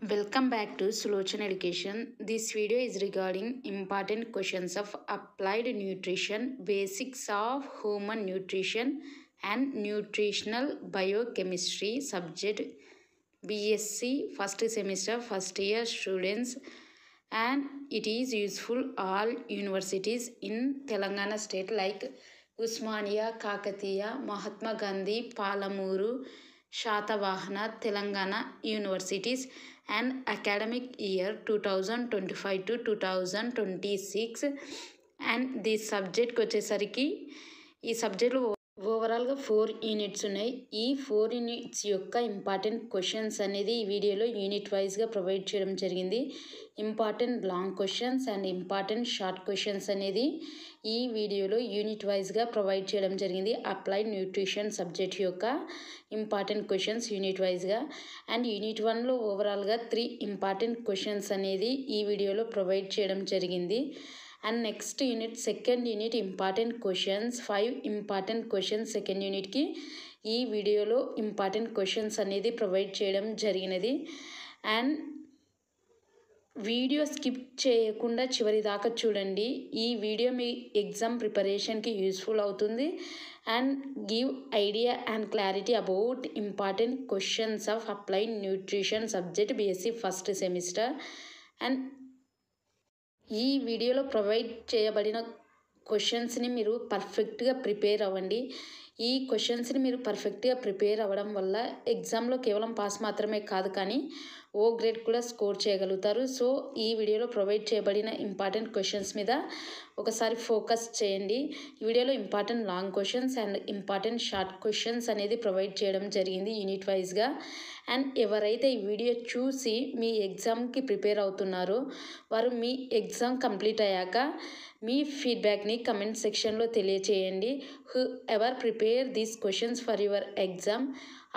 Welcome back to Sulochana Education. This video is regarding important questions of applied nutrition, basics of human nutrition and nutritional biochemistry subject BSc first semester first year students, and it is useful all universities in Telangana state like Usmania, Kakatiya, Mahatma Gandhi, Palamuru, Shatavahana, Telangana universities and academic year 2025 to 2026. And this subject వచ్చేసరికి ఈ సబ్జెక్ట్లో ఓవరాల్గా 4 units ఉన్నాయి. ఈ 4 units యొక్క important questions అనేది ఈ వీడియోలో యూనిట్ వైజ్గా ప్రొవైడ్ చేయడం జరిగింది. Important long questions and important short questions అనేది ఈ వీడియోలో యూనిట్ వైజ్గా ప్రొవైడ్ చేయడం జరిగింది. అప్లైడ్ న్యూట్రిషన్ సబ్జెక్ట్ యొక్క ఇంపార్టెంట్ క్వశ్చన్స్ యూనిట్ వైజ్గా. అండ్ యూనిట్ 1లో ఓవరాల్గా 3 ఇంపార్టెంట్ క్వశ్చన్స్ అనేది ఈ వీడియోలో ప్రొవైడ్ చేయడం జరిగింది. And next unit second unit important questions 5 important questions second యూనిట్కి ఈ వీడియోలో ఇంపార్టెంట్ క్వశ్చన్స్ అనేది ప్రొవైడ్ చేయడం జరిగినది. అండ్ వీడియో స్కిప్ చేయకుండా చివరి దాకా చూడండి. ఈ వీడియో మీ ఎగ్జామ్ ప్రిపరేషన్కి యూస్ఫుల్ అవుతుంది and give idea and clarity about important questions of applied nutrition subject BSc first semester. And ఈ వీడియోలో ప్రొవైడ్ చేయబడిన క్వశ్చన్స్ని మీరు పర్ఫెక్ట్గా ప్రిపేర్ అవ్వండి. ఈ క్వశ్చన్స్ని మీరు పర్ఫెక్ట్గా ప్రిపేర్ అవ్వడం వల్ల ఎగ్జామ్లో కేవలం పాస్ మాత్రమే కాదు కానీ ఓ గ్రేడ్ కూడా స్కోర్ చేయగలుగుతారు. సో ఈ వీడియోలో ప్రొవైడ్ చేయబడిన ఇంపార్టెంట్ క్వశ్చన్స్ మీద ఒకసారి ఫోకస్ చేయండి. ఈ వీడియోలో important long questions and important short questions అనేది ప్రొవైడ్ చేయడం జరిగింది యూనిట్ వైజ్గా. అండ్ ఎవరైతే ఈ వీడియో చూసి మీ ఎగ్జామ్కి ప్రిపేర్ అవుతున్నారో వారు మీ ఎగ్జామ్ కంప్లీట్ అయ్యాక మీ ఫీడ్బ్యాక్ని కమెంట్ సెక్షన్లో తెలియచేయండి. Who ever prepare these questions for your exam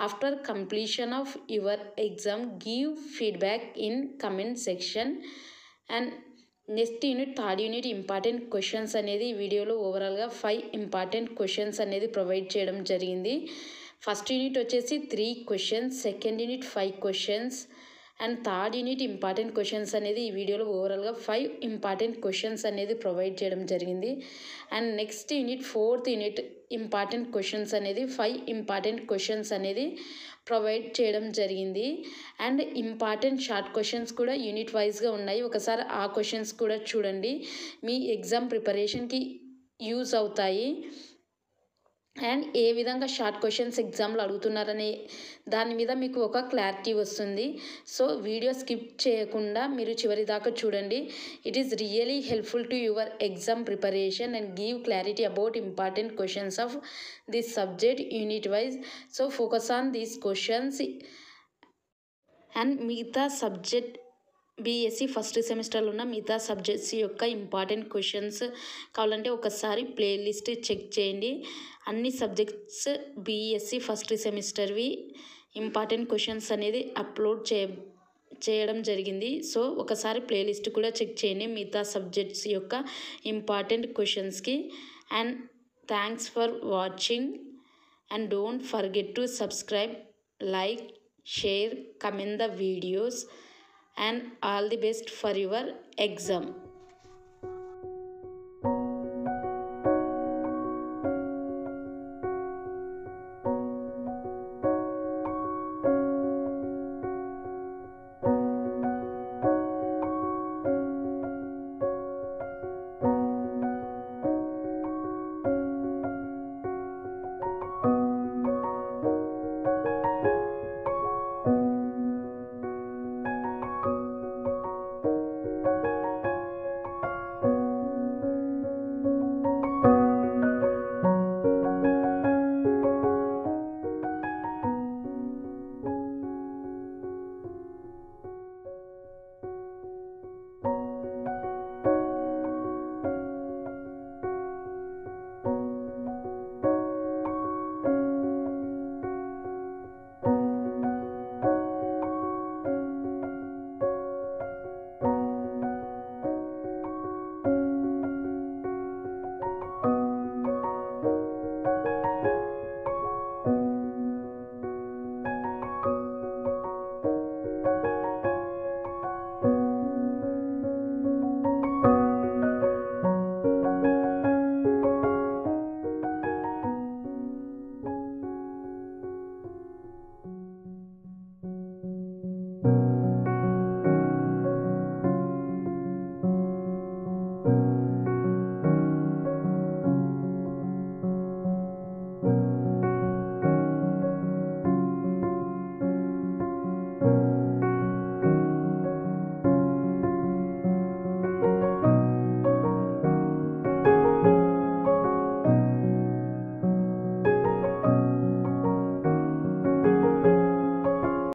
after completion of your exam give feedback in comment section. And next unit third unit important questions అనేది ఈ వీడియోలో ఓవరాల్గా 5 ఇంపార్టెంట్ క్వశ్చన్స్ అనేది ప్రొవైడ్ చేయడం జరిగింది. ఫస్ట్ యూనిట్ వచ్చేసి 3 questions, second unit 5 questions and third unit important questions అనేది ఈ వీడియోలో ఓవరాల్గా 5 ఇంపార్టెంట్ క్వశ్చన్స్ అనేది ప్రొవైడ్ చేయడం జరిగింది. And next unit fourth unit important questions అనేది 5 ఇంపార్టెంట్ క్వశ్చన్స్ అనేది ప్రొవైడ్ చేయడం జరిగింది. అండ్ ఇంపార్టెంట్ షార్ట్ క్వశ్చన్స్ కూడా యూనిట్ వైజ్గా ఉన్నాయి. ఒకసారి ఆ క్వశ్చన్స్ కూడా చూడండి, మీ ఎగ్జామ్ ప్రిపరేషన్కి యూజ్ అవుతాయి. అండ్ ఏ విధంగా షార్ట్ క్వశ్చన్స్ ఎగ్జామ్లో అడుగుతున్నారనే దాని మీద మీకు ఒక క్లారిటీ వస్తుంది. సో వీడియో స్కిప్ చేయకుండా మీరు చివరి దాకా చూడండి. It is really helpful to your exam preparation and give clarity about important questions of this subject unit wise. So focus on these questions and మిగతా సబ్జెక్ట్ బీఎస్సీ ఫస్ట్ సెమిస్టర్లో ఉన్న మిగతా subjects యొక్క ఇంపార్టెంట్ క్వశ్చన్స్ కావాలంటే ఒకసారి playlist check చేయండి. అన్ని subjects BSc first సెమిస్టర్వి ఇంపార్టెంట్ క్వశ్చన్స్ అనేది అప్లోడ్ చేయడం జరిగింది. సో ఒకసారి ప్లేలిస్ట్ కూడా చెక్ చేయండి మిగతా సబ్జెక్ట్స్ యొక్క ఇంపార్టెంట్ క్వశ్చన్స్కి. And thanks for watching and don't forget to subscribe, like, share, comment the videos and all the best for your exam.